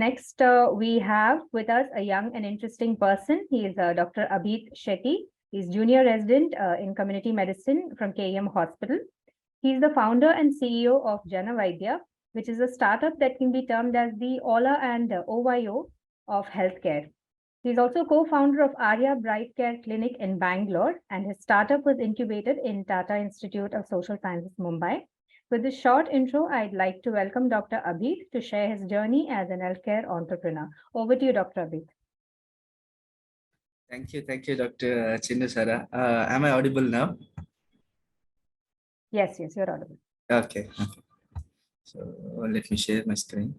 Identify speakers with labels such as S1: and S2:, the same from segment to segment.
S1: next, we have with us a young and interesting person. He is Dr. Abheet Shetty. He's junior resident in community medicine from KEM Hospital. He's the founder and CEO of Jana, which is a startup that can be termed as the Ola and OYO of healthcare. He's also co-founder of Arya Bright Care Clinic in Bangalore, and his startup was incubated in Tata Institute of Social Sciences, Mumbai. With this short intro, I'd like to welcome Dr. Abheet to share his journey as an healthcare entrepreneur. Over to you, Dr. Abheet.
S2: Thank you, Dr. Chinnu Sara. Am I audible now?
S1: Yes, you're audible.
S2: Okay. So let me share my screen.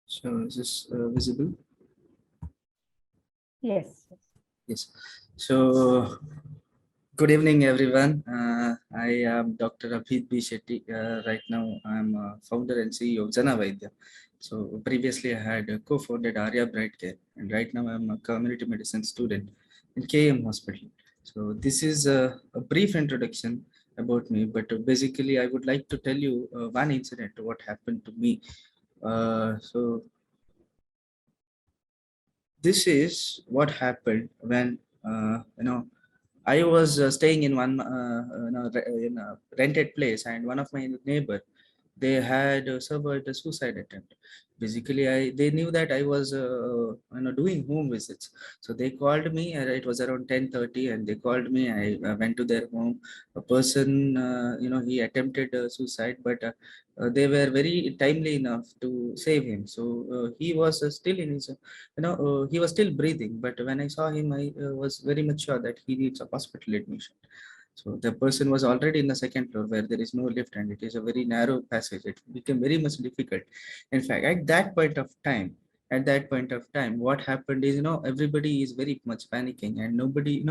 S2: So is this visible?
S1: Yes.
S2: Yes. So good evening, everyone. I am Dr. Abheet B. Shetty. Right now, I'm founder and CEO of Jana. So previously, I had co-founded Arya Bright Care, and right now I'm a community medicine student in KM Hospital. So this is a brief introduction about me, but basically, I would like to tell you one incident, what happened to me. So this is what happened when I was staying in one in a rented place, and one of my neighbor, they had suffered a suicide attempt. Basically, they knew that I was doing home visits, so they called me. It was around 10:30, and they called me. I went to their home. A person, he attempted suicide, but they were very timely enough to save him. So he was still in his, he was still breathing. But when I saw him, I was very much sure that he needs a hospital admission. So the person was already in the second floor where there is no lift, and it is a very narrow passage. It became very much difficult. In fact, at that point of time, what happened is, everybody is very much panicking, and nobody,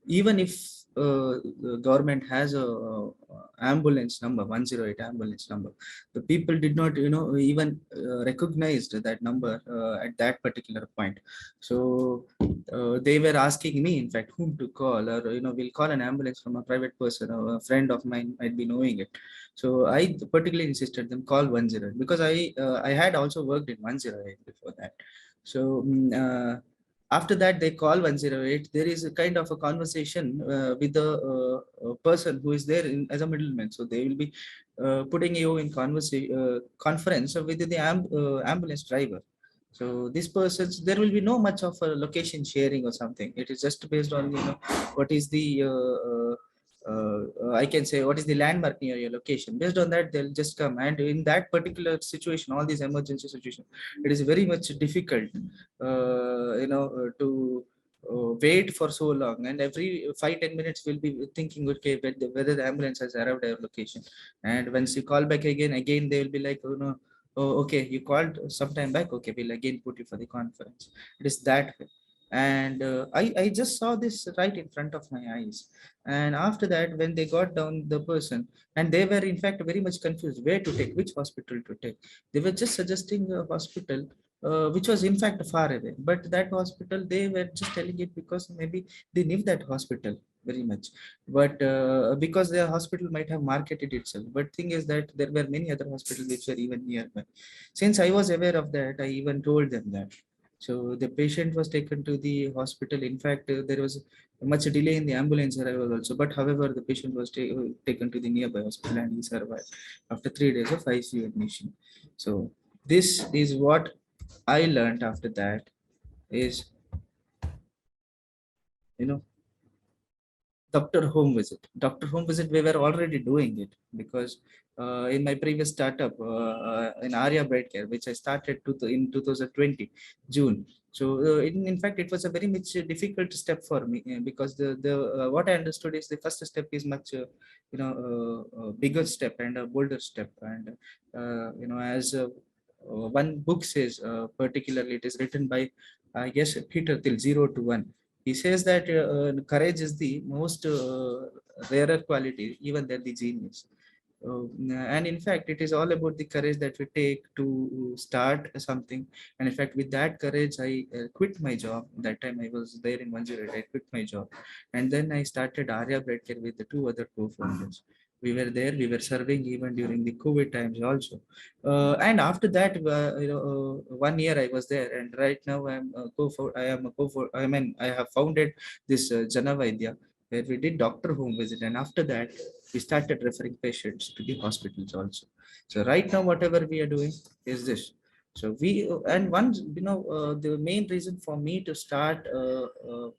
S2: even if the government has a ambulance number, 108 ambulance number, the people did not, even recognized that number at that particular point. So they were asking me, in fact, whom to call, or we'll call an ambulance from a private person, or a friend of mine might be knowing it. So I particularly insisted them call 108, because I had also worked in 108 before that. So after that, they call 108. There is a kind of a conversation with the person who is there as a middleman. So they will be putting you in conference with the ambulance driver. So this person's, there will be no much of a location sharing or something. It is just based on what is the I can say what is the landmark near your location. Based on that, they'll just come. And in that particular situation, all these emergency situation, it is very much difficult, to wait for so long. And every 5-10 minutes, we'll be thinking, okay, whether the ambulance has arrived at our location. And once you call back again, they will be like, oh no. Oh, okay, you called some time back. Okay, we'll again put you for the conference. It is that way. And I just saw this right in front of my eyes. And after that, when they got down the person, and they were in fact very much confused where to take, which hospital to take. They were just suggesting a hospital which was in fact far away. But that hospital, they were just telling it because maybe they knew that hospital very much. But because their hospital might have marketed itself. But thing is that there were many other hospitals which were even nearby. Since I was aware of that, I even told them that. So the patient was taken to the hospital. In fact, there was much delay in the ambulance arrival also. But however, the patient was taken to the nearby hospital, and he survived after 3 days of ICU admission. So this is what I learned after that is, Doctor home visit, we were already doing it, because in my previous startup in Arya Bright Care, which I started in 2020 June. So in fact, it was a very much difficult step for me, because the what I understood is the first step is much bigger step and a bolder step. And as one book says, particularly it is written by, I guess, Peter Thiel, 0 to 1. He says that courage is the most rarer quality, even than the genius. And in fact, it is all about the courage that we take to start something. And in fact, with that courage, I quit my job. That time I was there in 108. I quit my job, and then I started Arya Bread Care with the two other co-founders. We were there. We were serving even during the COVID times also. And after that, 1 year I was there, and right now I am a co. I mean, I have founded this Janavaidya, where we did doctor home visit, and after that we started referring patients to the hospitals also. So right now, whatever we are doing is this. So and once the main reason for me to start a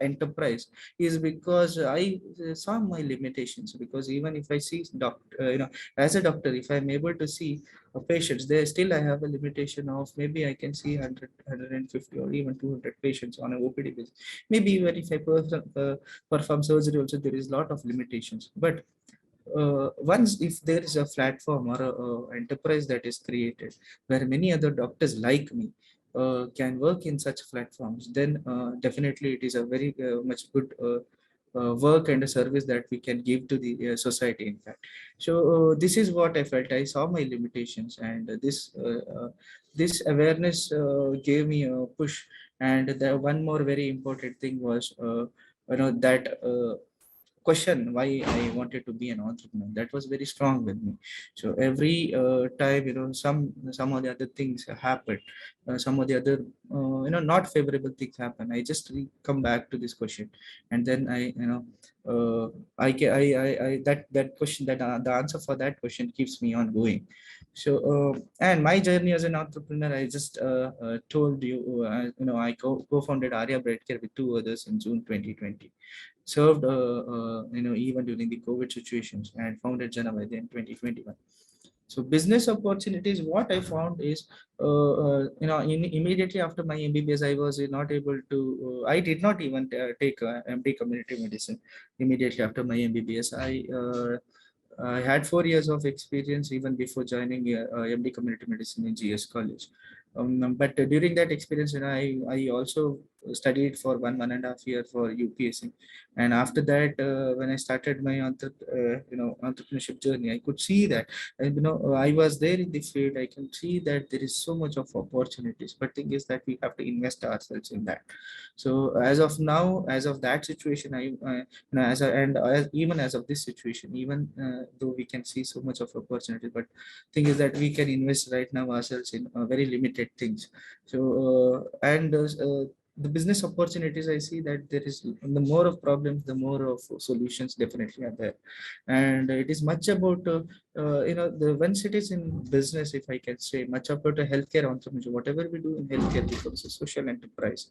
S2: enterprise is because I saw my limitations. Because even if I see doctor, as a doctor, if I'm able to see patients, there still I have a limitation of maybe I can see 100, or even 200 patients on a OPD basis. Maybe even if I perform surgery also, there is a lot of limitations. But once if there is a platform or a enterprise that is created where many other doctors like me can work in such platforms, then definitely it is a very much good work and a service that we can give to the society, in fact. So this is what I felt. I saw my limitations, and this awareness gave me a push. And the one more very important thing was that question why I wanted to be an entrepreneur. That was very strong with me. So every time, some of the other things happened, some of the other not favorable things happen, I just come back to this question, and then that question, the answer for that question keeps me on going. So and my journey as an entrepreneur, I just told you, I co-founded Arya Bread Care with two others in June 2020. Served even during the COVID situations, and founded Janavai in 2021. So business opportunities, what I found is, immediately after my MBBS, I was not able to, I did not even take MD community medicine. Immediately after my MBBS, I had 4 years of experience even before joining MD community medicine in GS college. But during that experience, I also studied for 1.5 year for UPSC. And after that, when I started my entrepreneurship journey, I could see that, I was there in the field. I can see that there is so much of opportunities, but thing is that we have to invest ourselves in that. So as of now, as of that situation, even as of this situation, even though we can see so much of opportunity, but thing is that we can invest right now ourselves in very limited things. So and the business opportunities, I see that there is, the more of problems, the more of solutions definitely are there. And it is much about the once it is in business, if I can say, much about a healthcare entrepreneurship. Whatever we do in healthcare becomes a social enterprise.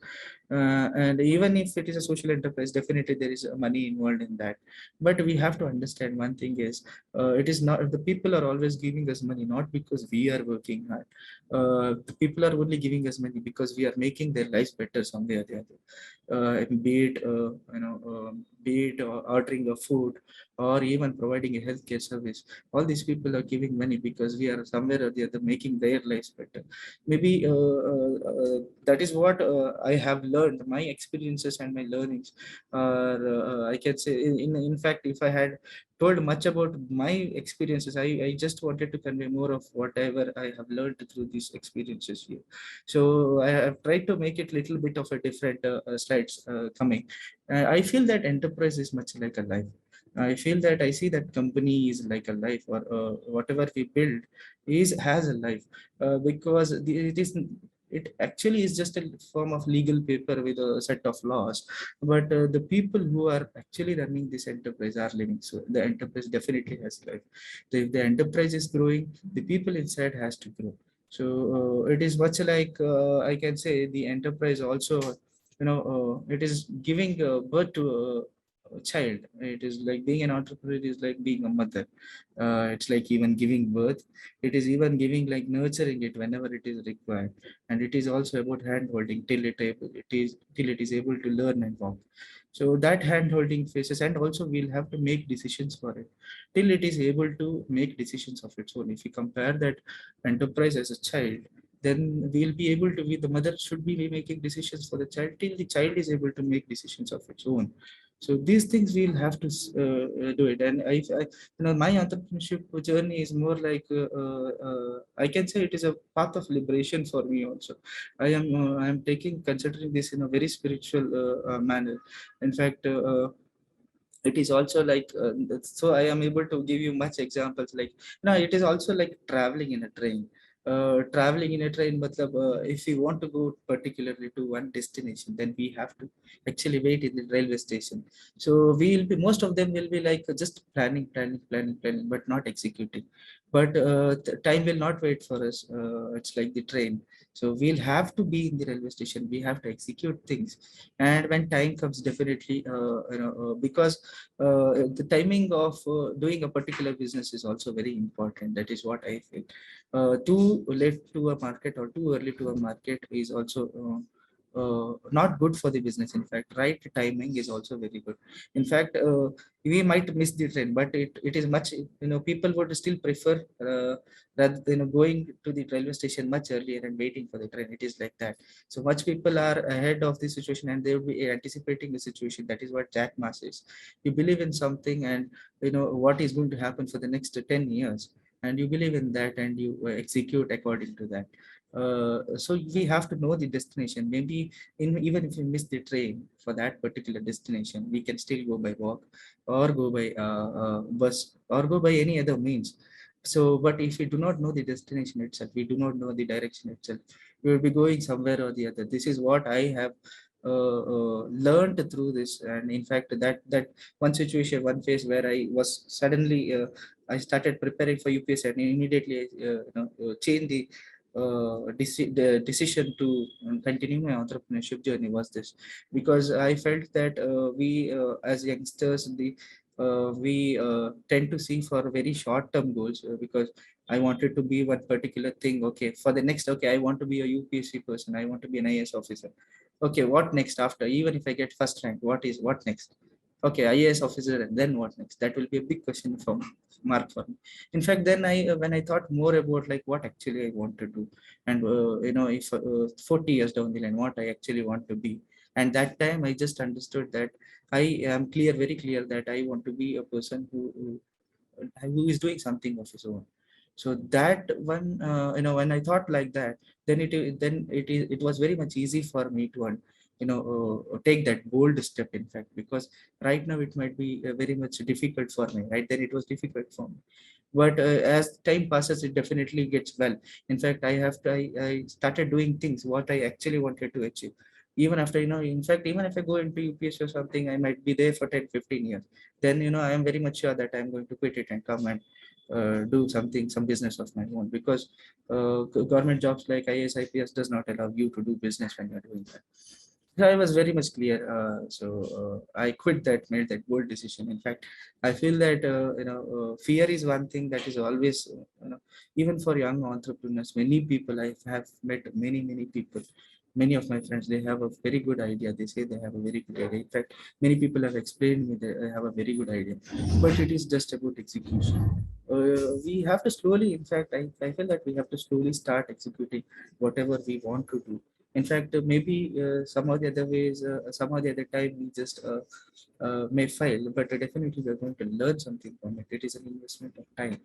S2: And even if it is a social enterprise, definitely there is money involved in that. But we have to understand one thing is, it is not, the people are always giving us money not because we are working hard. The people are only giving us money because we are making their lives better some way or the other. Be it ordering a food, or even providing a healthcare service. All these people are giving money because we are somewhere or the other making their lives better. Maybe that is what I have learned. My experiences and my learnings are, I can say, in fact, if I had told much about my experiences, I just wanted to convey more of whatever I have learned through these experiences here. So I have tried to make it little bit of a different slides coming. I feel that enterprise is much like a life. I feel that I see that company is like a life, or whatever we build is has a life, because it actually is just a form of legal paper with a set of laws. But the people who are actually running this enterprise are living. So the enterprise definitely has life. So if the enterprise is growing, the people inside has to grow. So it is much like, I can say, the enterprise also, it is giving birth to a child. It is like being an entrepreneur is like being a mother. It's like even giving birth. It is even giving, like, nurturing it whenever it is required. And it is also about hand holding till it is able to learn and walk. So that hand holding phases, and also we'll have to make decisions for it till it is able to make decisions of its own. If you compare that enterprise as a child, then we'll be able to be, the mother should be making decisions for the child till the child is able to make decisions of its own. So these things we'll have to do it. And my entrepreneurship journey is more like I can say it is a path of liberation for me also. I am taking considering this in a very spiritual manner. In fact, it is also like so I am able to give you much examples like it is also like traveling in a train. Traveling in a train, matlab, if we want to go particularly to one destination, then we have to actually wait in the railway station. So we'll be, most of them will be like just planning, but not executing. But time will not wait for us. It's like the train. So we'll have to be in the railway station, we have to execute things. And when time comes, definitely because the timing of doing a particular business is also very important. That is what I feel. Too late to a market or too early to a market is also not good for the business. In fact, right timing is also very good. In fact, we might miss the train, but it is much, people would still prefer rather than going to the railway station much earlier and waiting for the train. It is like that. So much people are ahead of the situation and they will be anticipating the situation. That is what Jack Ma says. You believe in something and you know what is going to happen for the next 10 years, and you believe in that and you execute according to that. So we have to know the destination. Maybe even if we miss the train for that particular destination, we can still go by walk or go by bus or go by any other means. So but if we do not know the destination itself, we do not know the direction itself, we will be going somewhere or the other. This is what I have learned through this. And in fact, that one situation, one phase where I was suddenly I started preparing for UPS, and immediately changed the decision to continue my entrepreneurship journey was this. Because I felt that we as youngsters, we tend to see for very short term goals, because I wanted to be one particular thing. Okay, for the next, okay, I want to be a UPSC person, I want to be an IAS officer. Okay, what next after? Even if I get first rank, what next? Okay, IAS officer, and then what next? That will be a big question for mark for me. In fact, then I when I thought more about like what actually I want to do, and if 40 years down the line, what I actually want to be. And that time I just understood that I am clear, very clear, that I want to be a person who is doing something of his own. So that one, when I thought like that, then it was very much easy for me to take that bold step. In fact, because right now it might be very much difficult for me. Right then it was difficult for me, but as time passes, it definitely gets well. In fact, I started doing things what I actually wanted to achieve. Even after, in fact, even if I go into UPS or something, I might be there for 10, 15 years. Then I am very much sure that I'm going to quit it and come and do something, some business of my own. Because government jobs like IAS, IPS does not allow you to do business when you're doing that. So I was very much clear. I quit that, made that bold decision. In fact, I feel that fear is one thing that is always, even for young entrepreneurs. Many people I have met, many people, many of my friends, they have a very good idea. They say they have a very good idea. In fact, many people have explained me that I have a very good idea, but it is just about execution. We have to slowly, in fact, I feel that we have to slowly start executing whatever we want to do. In fact, maybe some of the other ways, some of the other time we just may fail, but definitely we are going to learn something from it. It is an investment of time,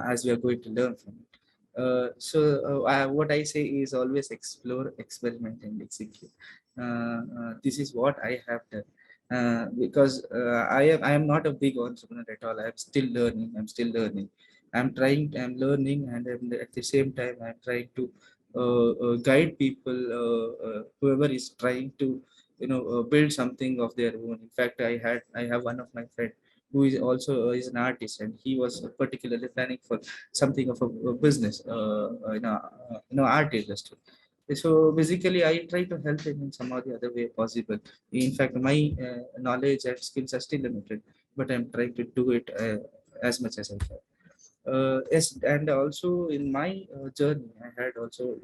S2: as we are going to learn from it. What I say is always explore, experiment, and execute. This is what I have done. Because I am not a big entrepreneur at all. I'm still learning. I'm learning, and at the same time, I'm trying to guide people, whoever is trying to, build something of their own. In fact, I have one of my friend who is also is an artist, and he was particularly planning for something of a business, art industry. So basically, I try to help him in some or the other way possible. In fact, my knowledge and skills are still limited, but I'm trying to do it as much as I can. Yes, and also in my journey, I had also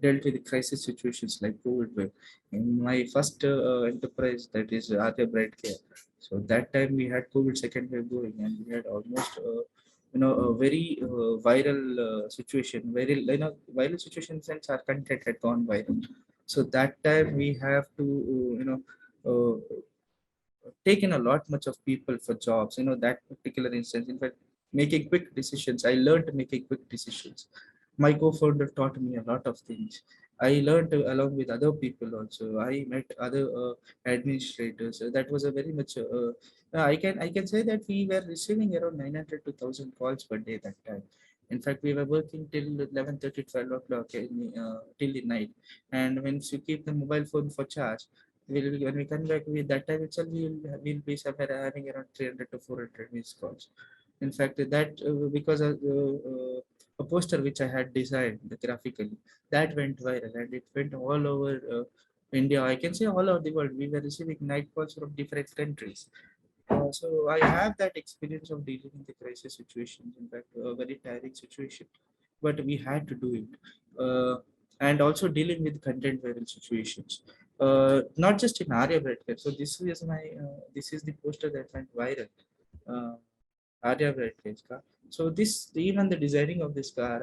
S2: dealt with crisis situations like COVID wave. In my first enterprise, that is Arya Bright Care. So that time we had COVID second wave going, and we had almost a very viral situation. Very, viral situation since our content had gone viral. So that time we have to taken a lot much of people for jobs, that particular instance. In fact, making quick decisions, I learned making quick decisions. My co-founder taught me a lot of things. I learned along with other people also. I met other administrators. That was a very much I can say that we were receiving around 900 to 1000 calls per day that time. In fact, we were working till 11:30, 12 o'clock till the night. And once you keep the mobile phone for charge, when we come back with that time itself, we'll be somewhere having around 300 to 400 missed calls. In fact, that because a poster which I had designed graphically, that went viral and it went all over India. I can say all over the world. We were receiving night calls from different countries. So I have that experience of dealing in the crisis situations. In fact, a very tiring situation, but we had to do it. And also dealing with content viral situations. Not just in Arya Breadcare. So this is the poster that went viral. Uh, Arya Breadcare car. So this, even the designing of this car,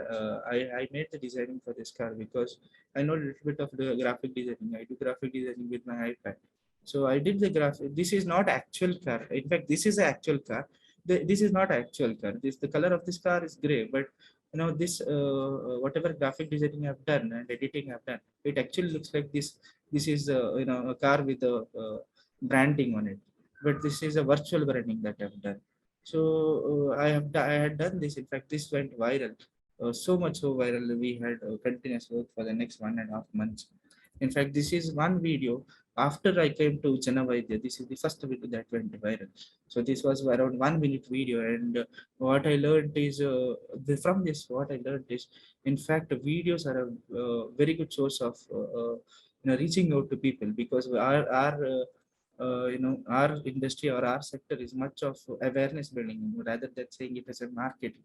S2: I made the designing for this car because I know a little bit of the graphic designing. I do graphic designing with my iPad. So I did the graphic. This is not actual car. In fact, this is an actual car. This is not actual car. The color of this car is gray, but this whatever graphic designing I've done and editing I've done, it actually looks like this. This is a car with a branding on it, but this is a virtual branding that I've done. So I had done this. In fact, this went viral, so much so viral. We had continuous work for the next 1.5 months. In fact, this is one video after I came to Janavaidya. This is the first video that went viral. So this was around 1 minute video, and what I learned is from this. What I learned is, in fact, videos are a very good source of reaching out to people, because our industry or our sector is much of awareness building, rather than saying it as a marketing.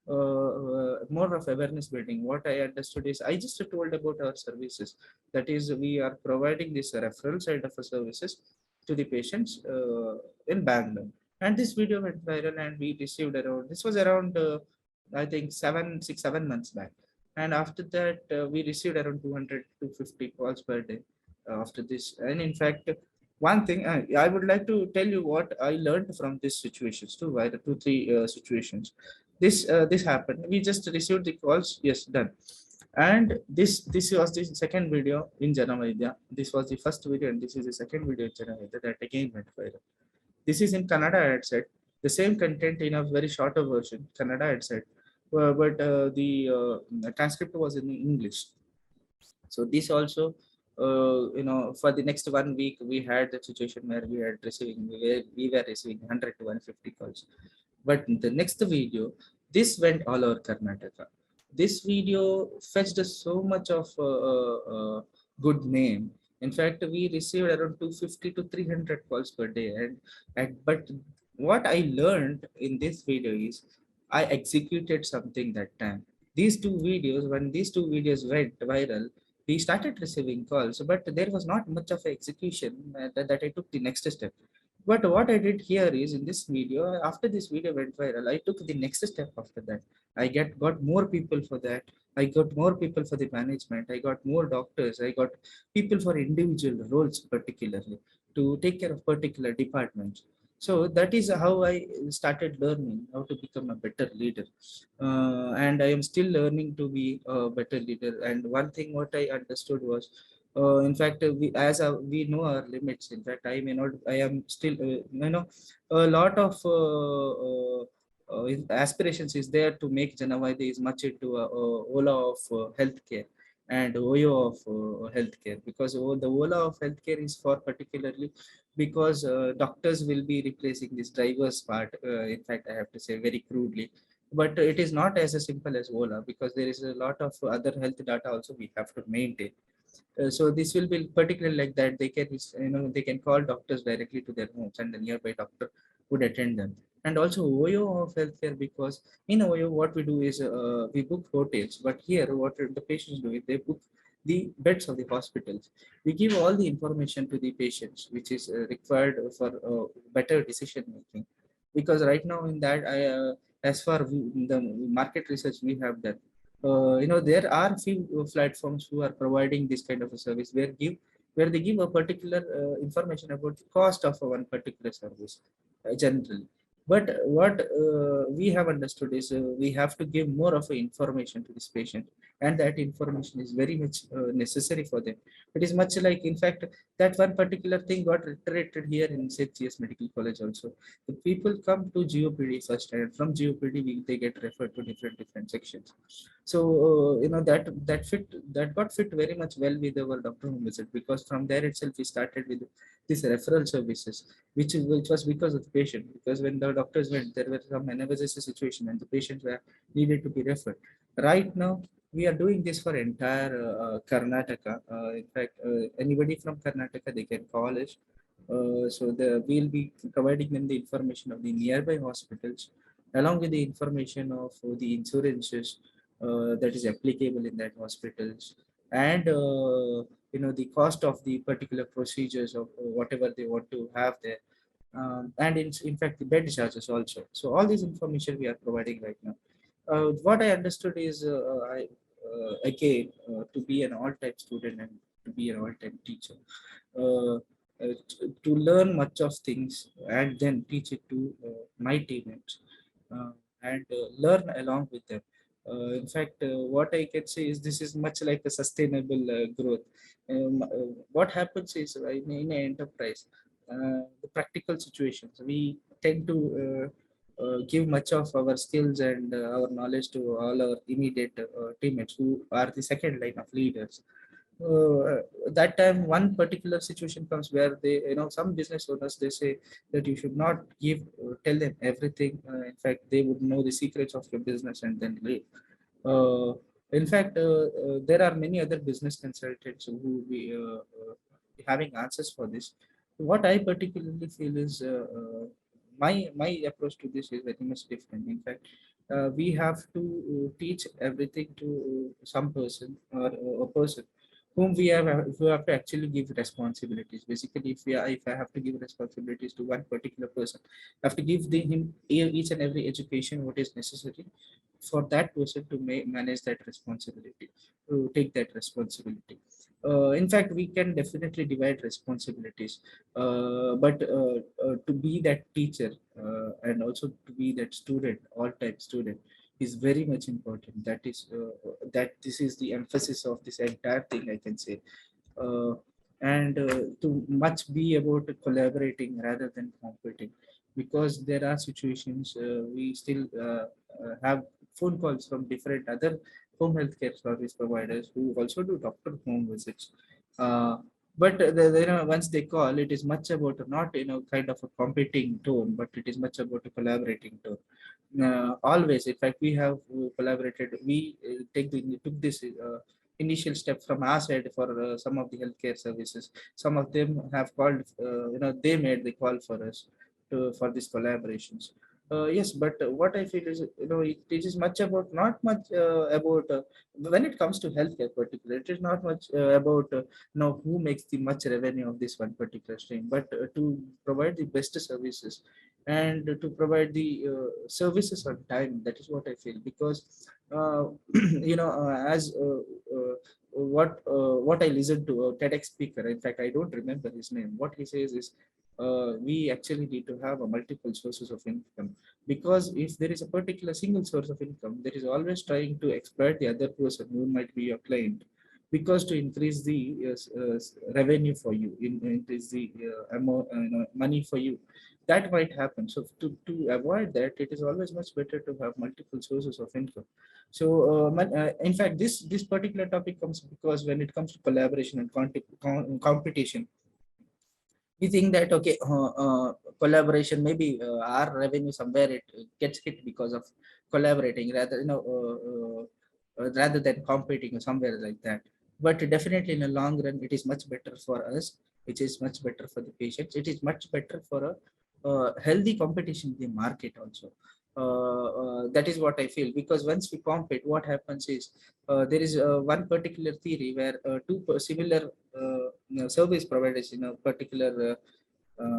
S2: More of awareness building. What I understood is, I just told about our services. That is, we are providing this referral side of our services to the patients in Bangalore. And this video went viral, and we received around, this was around I think 7 6 7 months back. And after that, we received around 200 to 50 calls per day after this. And in fact, one thing I would like to tell you what I learned from these situations too. Why the 2 3 situations this happened. We just received the calls. Yes, done. And this was the second video in Janavaidya. This was the first video, and this is the second video in Janavaidya that again went viral. This is in Kannada, I had said. The same content in a very shorter version, Kannada, I had said. But the transcript was in English. So this also, for the next 1 week, we had the situation where we were receiving 100 to 150 calls. But the next video, this went all over Karnataka. This video fetched us so much of good name. In fact, we received around 250 to 300 calls per day. But what I learned in this video is, I executed something that time. When these two videos went viral, we started receiving calls, but there was not much of execution that I took the next step. But what I did here is, in this video, after this video went viral, I took the next step after that. I got more people for that. I got more people for the management. I got more doctors. I got people for individual roles, particularly to take care of particular departments. So that is how I started learning how to become a better leader. And I am still learning to be a better leader. And one thing what I understood was, in fact, we know our limits. In fact, I may not, I am still, a lot of aspirations is there to make Janavaidya is much into Ola of healthcare and Oyo of healthcare, because the Ola of healthcare is for particularly because doctors will be replacing this driver's part. In fact, I have to say very crudely, but it is not as simple as Ola, because there is a lot of other health data also we have to maintain. So this will be particularly like that. They can, they can call doctors directly to their homes, and the nearby doctor would attend them. And also OYO of healthcare, because in OYO what we do is we book hotels, but here what the patients do is they book the beds of the hospitals. We give all the information to the patients, which is required for better decision making. Because right now in that, as far the market research we have done, there are few platforms who are providing this kind of a service where give where they give a particular information about the cost of one particular service generally. But what we have understood is we have to give more of information to this patient, and that information is very much necessary for them. It is much like, in fact, that one particular thing got reiterated here in CHS Medical College also. The people come to GOPD first, and from GOPD they get referred to different sections. So that got fit very much well with our doctor home visit, because from there itself we started with this referral services, which was because of the patient. Because when the doctors went, there were some emergency situation and the patients were needed to be referred. Right now we are doing this for entire Karnataka. In fact, anybody from Karnataka, they can call us. We'll be providing them the information of the nearby hospitals, along with the information of the insurances that is applicable in that hospitals, and the cost of the particular procedures of whatever they want to have there, and in fact the bed charges also. So all this information we are providing right now. What I understood is, again, to be an all-time student and to be an all-time teacher, to learn much of things and then teach it to my teammates, and learn along with them. In fact, what I can say is this is much like a sustainable growth. What happens is, in an enterprise, the practical situations, we tend to give much of our skills and our knowledge to all our immediate teammates who are the second line of leaders. That time one particular situation comes where they, some business owners, they say that you should not tell them everything. In fact, they would know the secrets of your business and then leave. uh, in fact, there are many other business consultants who will be having answers for this. What I particularly feel is, my approach to this is very much different. In fact, we have to teach everything to some person, or a person whom we have to actually give responsibilities. Basically, if I have to give responsibilities to one particular person, I have to give him each and every education what is necessary for that person to manage that responsibility, to take that responsibility. In fact, we can definitely divide responsibilities, but to be that teacher, and also to be that student, all type student, is very much important. That this is the emphasis of this entire thing, I can say. uh, and to much be about collaborating rather than competing, because there are situations, we still have phone calls from different other home healthcare service providers who also do doctor home visits. But once they call, it is much about not kind of a competing tone, but it is much about a collaborating tone. Always, in fact, we have collaborated. We took this initial step from our side for some of the healthcare services. Some of them have called, they made the call for us for these collaborations. Yes, but what I feel is, it is much about, not much about, when it comes to healthcare particular, it is not much about who makes the much revenue of this one particular stream, but to provide the best services, and to provide the services on time. That is what I feel, because uh, as what I listened to a TEDx speaker. In fact, I don't remember his name. What he says is, we actually need to have a multiple sources of income, because if there is a particular single source of income, there is always trying to exploit the other person who might be your client, because to increase the revenue for you, increase the amount, money for you, that might happen. So to avoid that, it is always much better to have multiple sources of income. So in fact, this particular topic comes because when it comes to collaboration and competition, we think that, okay, collaboration, maybe our revenue somewhere it gets hit because of collaborating, rather than competing or somewhere like that. But definitely in the long run, it is much better for us. It is much better for the patients. It is much better for a healthy competition in the market also. That is what I feel, because once we compete, what happens is, there is one particular theory where similar service providers in a particular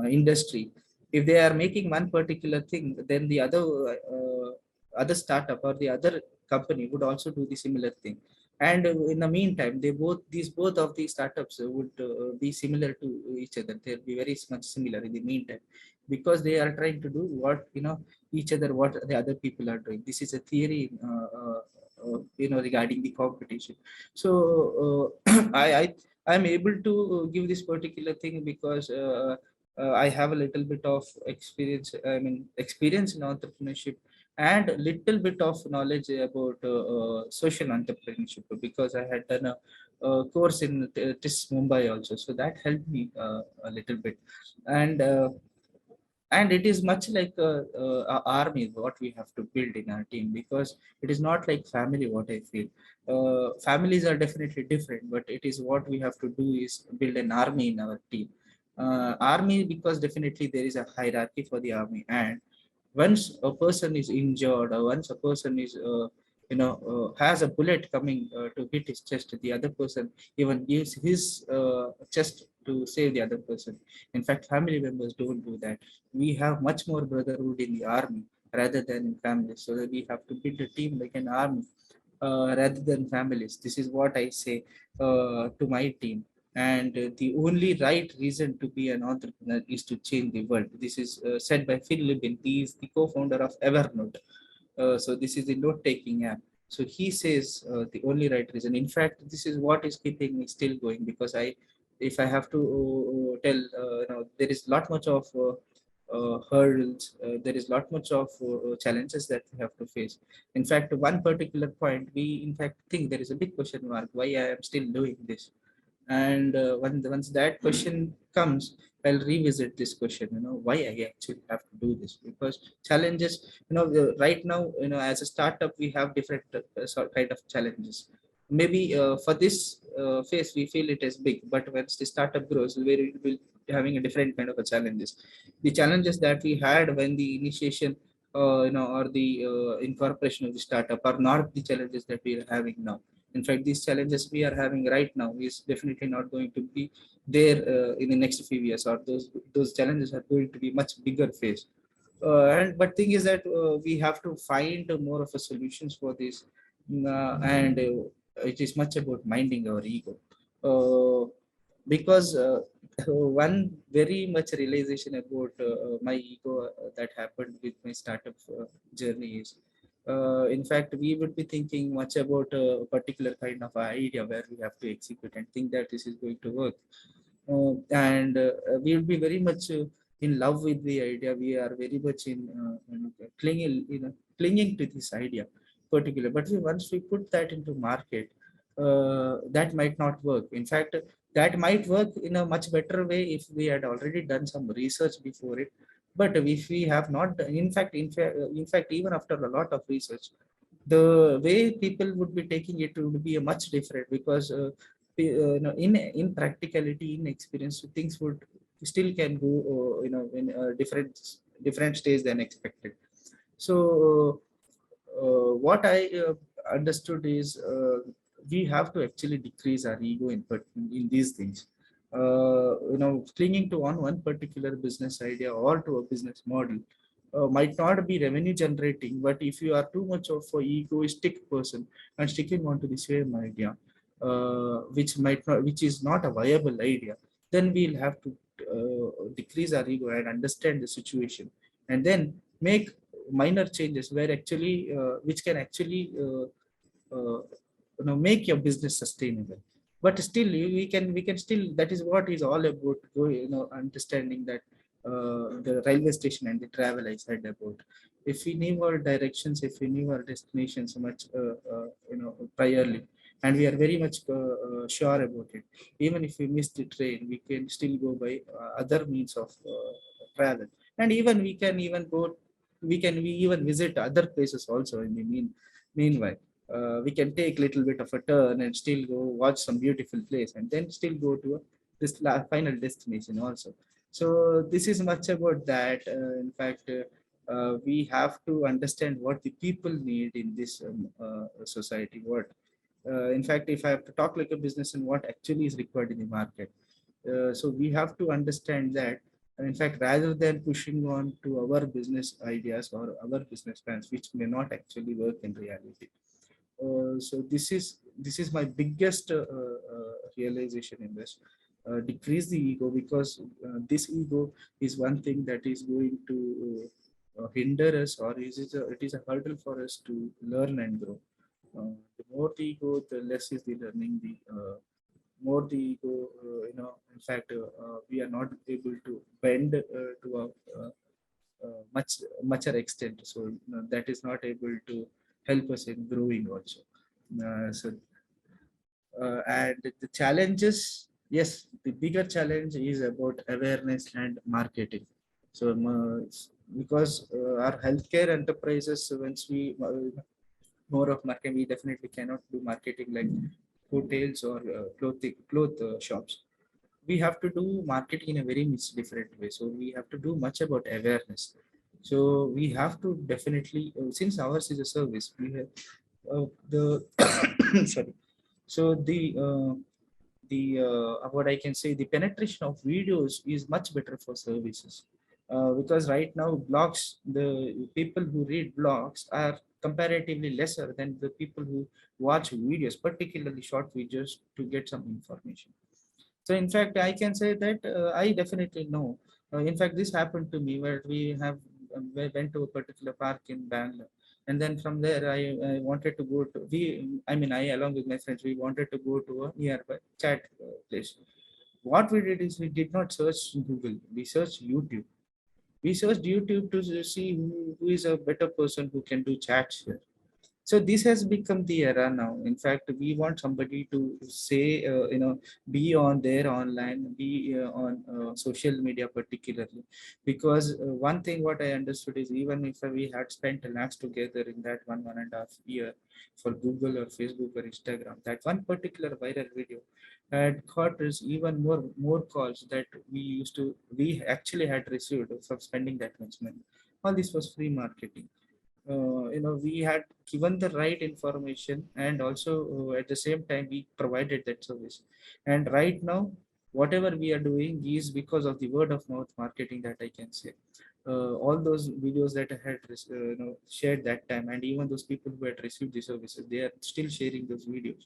S2: industry, if they are making one particular thing, then the other startup or the other company would also do the similar thing. And in the meantime, both of these startups would be similar to each other. They'll be very much similar in the meantime, because they are trying to do what, each other, what the other people are doing. This is a theory, regarding the competition. So I'm able to give this particular thing because I have a little bit of experience, I mean experience in entrepreneurship, and a little bit of knowledge about social entrepreneurship, because I had done a course in TIS Mumbai also. So that helped me a little bit. And it is much like a army what we have to build in our team, because it is not like family, what I feel. Families are definitely different, but it is what we have to do is build an army in our team. Army, because definitely there is a hierarchy for the army, and once a person is injured, or once a person is has a bullet coming to hit his chest, the other person even gives his chest to save the other person. In fact, family members don't do that. We have much more brotherhood in the army rather than in families, so that we have to build a team like an army rather than families. This is what I say to my team. And the only right reason to be an entrepreneur is to change the world. This is said by Phil Libin. He is the co-founder of Evernote. So this is the note-taking app. So he says the only right reason. In fact, this is what is keeping me still going, because if I have to tell, there is lot much of hurdles. There is lot much of challenges that we have to face. In fact, one particular point, we in fact think there is a big question mark why I am still doing this. And once that question comes, I'll revisit this question, why I actually have to do this. Because challenges, right now, as a startup, we have different kind of challenges. Maybe for this phase we feel it is big, but once the startup grows, we will be having a different kind of a challenges. The challenges that we had when the initiation or the incorporation of the startup are not the challenges that we are having now. In fact, these challenges we are having right now is definitely not going to be there in the next few years, or those challenges are going to be much bigger phase. And but thing is that we have to find more of a solutions for this. And it is much about minding our ego. Because one very much realization about my ego that happened with my startup journey is, in fact, we would be thinking much about a particular kind of idea where we have to execute and think that this is going to work. And we will be very much in love with the idea. We are very much in clinging to this idea particular. But once we put that into market, that might not work. In fact, that might work in a much better way if we had already done some research before it. But if we have not, in fact, even after a lot of research, the way people would be taking it would be a much different, because in practicality, in experience, things would still can go in a different stage than expected. So what I understood is, we have to actually decrease our ego in these things. Clinging to one particular business idea or to a business model might not be revenue generating, but if you are too much of a egoistic person and sticking on to the same idea, which is not a viable idea, then we'll have to decrease our ego and understand the situation, and then make minor changes where actually which can actually make your business sustainable. But still we can still, that is what is all about, understanding that the railway station and the travel I said about. If we knew our directions, if we knew our destinations much priorly, and we are very much sure about it, even if we miss the train, we can still go by other means of travel. And even we even visit other places also in the meanwhile. We can take little bit of a turn and still go watch some beautiful place, and then still go to this final destination also. So this is much about that. In fact, we have to understand what the people need in this society. In fact, if I have to talk like a business and what actually is required in the market, so we have to understand that. In fact, rather than pushing on to our business ideas or our business plans, which may not actually work in reality, So this is my biggest realization in this. Decrease the ego, because this ego is one thing that is going to hinder us, or it is a hurdle for us to learn and grow. The more the ego, the less is the learning. The more the ego, in fact, we are not able to bend to a much extent. So that is not able to help us in growing also. And the challenges, yes, the bigger challenge is about awareness and marketing. So because our healthcare enterprises, once we more of marketing, we definitely cannot do marketing like hotels or cloth shops. We have to do marketing in a very much different way. So we have to do much about awareness. So we have to definitely, since ours is a service, we have the sorry. So the what I can say, the penetration of videos is much better for services, because right now blogs, the people who read blogs are comparatively lesser than the people who watch videos, particularly short videos, to get some information. So in fact, I can say that I definitely know. In fact, this happened to me where we went to a particular park in Bangalore, and then from there I wanted to go to I along with my friends, we wanted to go to a nearby chat place. What we did is we did not search Google, we searched YouTube. We searched YouTube to see who is a better person who can do chats here. So this has become the era now. In fact, we want somebody to say, be on there online, be on social media particularly, because one thing what I understood is, even if we had spent lakhs together in that 1.5 year for Google or Facebook or Instagram, that one particular viral video had got us even more calls that we actually had received from spending that much money. All this was free marketing. We had given the right information, and also at the same time we provided that service. And right now, whatever we are doing is because of the word of mouth marketing, that I can say. All those videos that I had shared that time, and even those people who had received the services, they are still sharing those videos.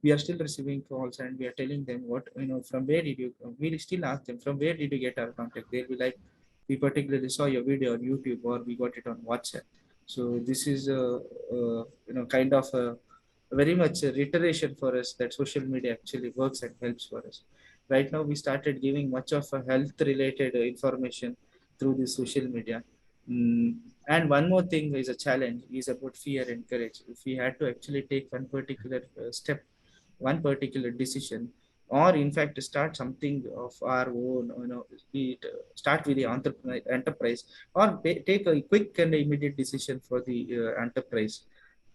S2: We are still receiving calls, and we are telling them, what, from where did you, we still ask them, from where did you get our contact? They'll be like, we particularly saw your video on YouTube, or we got it on WhatsApp. So this is kind of a very much a reiteration for us that social media actually works and helps for us. Right now, we started giving much of a health related information through the social media. Mm. And one more thing is a challenge is about fear and courage. If we had to actually take one particular step, one particular decision, or in fact start something of our own, be it start with the enterprise, or take a quick and immediate decision for the enterprise.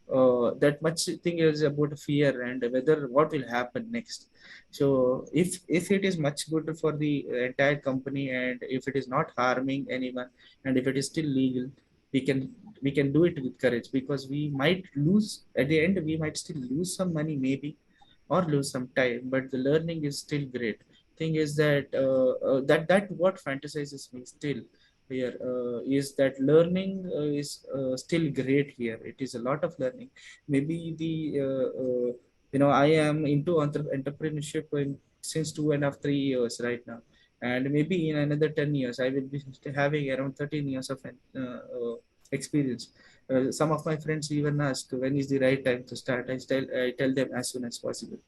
S2: That much thing is about fear and whether what will happen next. So if it is much good for the entire company, and if it is not harming anyone, and if it is still legal, we can we can do it with courage, because we might lose at the end, we might still lose some money maybe, or lose some time, but the learning is still great. Thing is that that what fantasizes me still here is that learning is still great here. It is a lot of learning. Maybe the I am into entrepreneurship since 2.5 3 years right now, and maybe in another 10 years I will be having around 13 years of experience. Some of my friends even ask when is the right time to start. I tell them as soon as possible.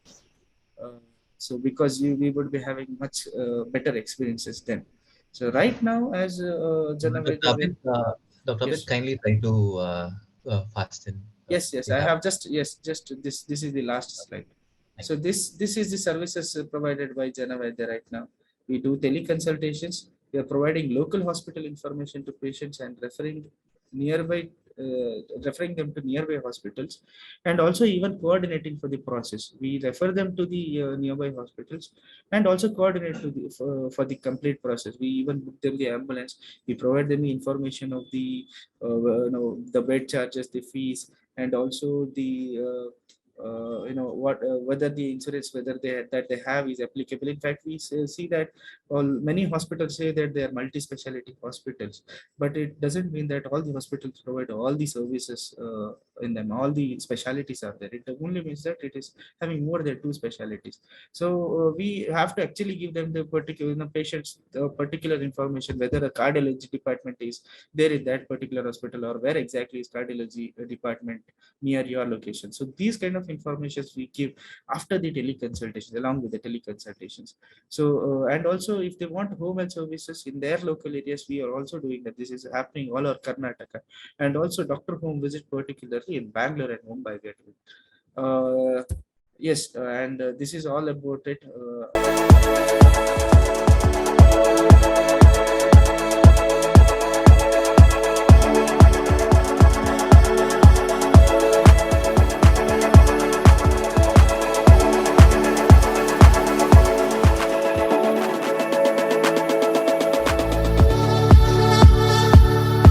S2: Uh, so because we would be having much better experiences then. So right now, as
S3: Dr.
S2: Janaved,
S3: Abid, Dr. Abid,
S2: yes,
S3: kindly try to fasten.
S2: yes,
S3: We
S2: I
S3: have.
S2: have just this is the last slide.
S3: Thank
S2: So
S3: you.
S2: this is the services provided by Janaved right now. We do teleconsultations. We are providing local hospital information to patients and nearby referring them to nearby hospitals, and also even coordinating for the process. We refer them to the nearby hospitals, and also coordinate for the complete process. We even book them the ambulance. We provide them the information of the the bed charges, the fees, and also the what whether the insurance whether they have is applicable. In fact, we see that many hospitals say that they are multi-speciality hospitals, but it doesn't mean that all the hospitals provide all the services in them. All the specialities are there. It only means that it is having more than two specialities. So we have to actually give them the particular patients the particular information, whether a cardiology department is there in that particular hospital, or where exactly is cardiology department near your location. So these kind of informations we give after the teleconsultations, along with the teleconsultations. So and also if they want home health services in their local areas, we are also doing that. This is happening all over Karnataka, and also doctor home visit particularly in Bangalore and Mumbai. We are doing. Yes, and this is all about it.